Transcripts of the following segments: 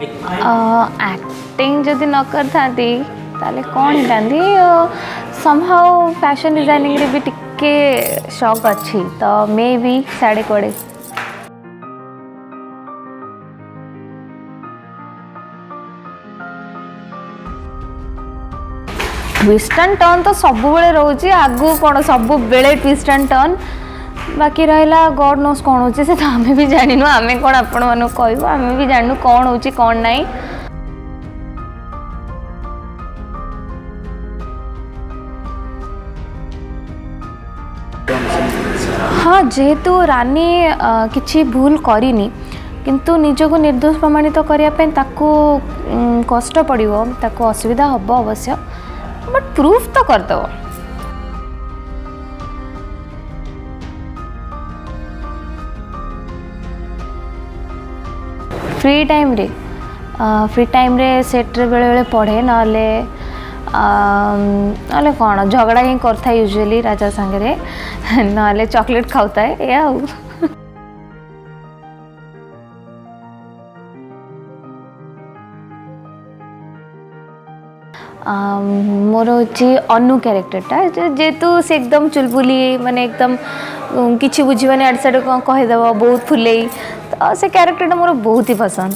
Acting जदि न करथाती ताले कौन हितांती समहाउ फैशन डिजाइनिंग रे भी टिके शौक अच्छी तो मे भी साड़े कोड़े ट्विस्ट एंड टर्न तो सब बेले रोचे आगु कौन सब बेले ट्विस्ट एंड टर्न बाकी रहा गॉड नोस कौन होचे से आम भी जानू आम कौन आपण मानू कहू आम भी जानू कौन होची कौन नहीं। हाँ जेहेतु रानी किछि भूल करिनी किंतु निजको निर्दोष प्रमाणित करने ताकू कष्ट पड़ो ताकू असुविधा हम अवश्य बट प्रूफ तो करदेव। फ्री टाइम रे सेट रे बेले बेले पढ़े ना कौन झगड़ा ही करता यूजुअली राजा सांगे ना चॉकलेट खाऊता है या मोर हूँ अनु क्यारेक्टरटा जेहेतु से एकदम चुलबुली माने एकदम किसी बुझीबानी आड़ साइड कौन कहीदेव बहुत फुले तो से क्यारेक्टरटा मोर बहुत ही पसंद।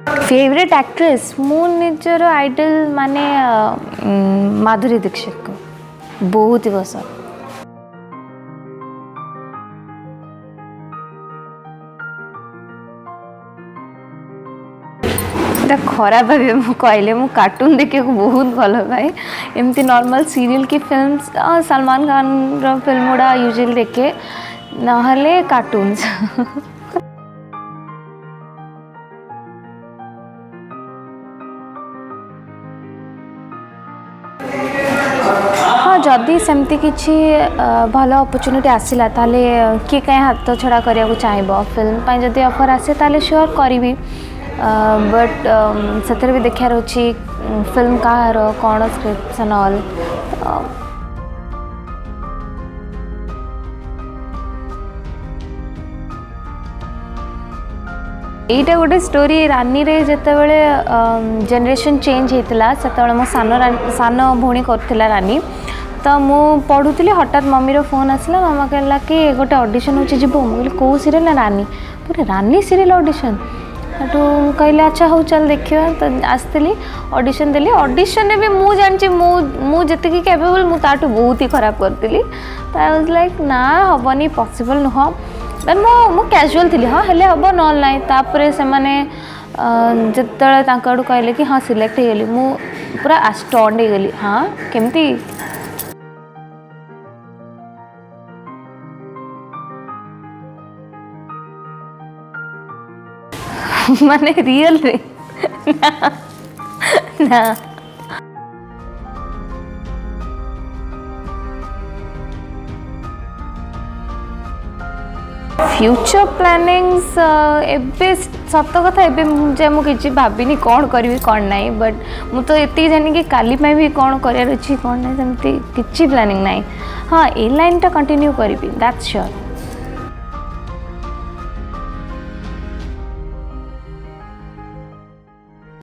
फेवरेट एक्ट्रेस मु निजर आइडल माने माधुरी दीक्षित को बहुत ही पसंद। खराब भावे मु कहले मु कार्टून देखिए बहुत भल पाए एमती नॉर्मल सीरियल की फिल्म्स सलमान खान रो फिल्म गुड़ा यूजुअली देखे नहले कार्टून्स। हाँ जदि सेमती किसी भल अपॉर्चुनिटी आसला ताले किए कहीं हाथ छड़ा करने चाहिए फिल्म जदि ऑफर आसे ताले श्योर करी बट से भी देखार अच्छी फिल्म कहार कौन स्क्रिप्ट ऑल यहीटा गोटे स्टोरी रानी रे जिते बड़े जेनरेशन चेंज होता से मो सान भौणी करथिला रानी तो मु पढ़ुली हठात मम्मी रो फोन आसला मामा कहला कि गोटे ऑडिशन होची जीवो मुझे कौ सीरियल ना रानी पूरे रानी सीरियल ऑडिशन हेटू कहले अच्छा हो चल देखिए तो आसती ऑडिशन देली ऑडिशन भी मु जानी मुझे कैपेबल मु ताठू बहुत ही खराब करी तो आई वाज लाइक ना हेनी पॉसिबल नुह देन मु कैजुअल थी हाँ हेले हम नल ना तापर से मैंने जिते आड़ू कहले कि हाँ सिलेक्ट हो गली मु पूरा स्टंड हो गली हाँ केमती माने रियल रे ना, ना। फ्यूचर प्लानिंग्स एबे सत कथा एबे मुझे भाविनी कौन करी कौन नहीं बट मु तो ये जानी कि काली भी कौन करार अच्छी कौन नहीं सेमती किसी प्लानिंग नहीं हाँ ए लाइन टा कंटिन्यू करी दैट्स श्योर।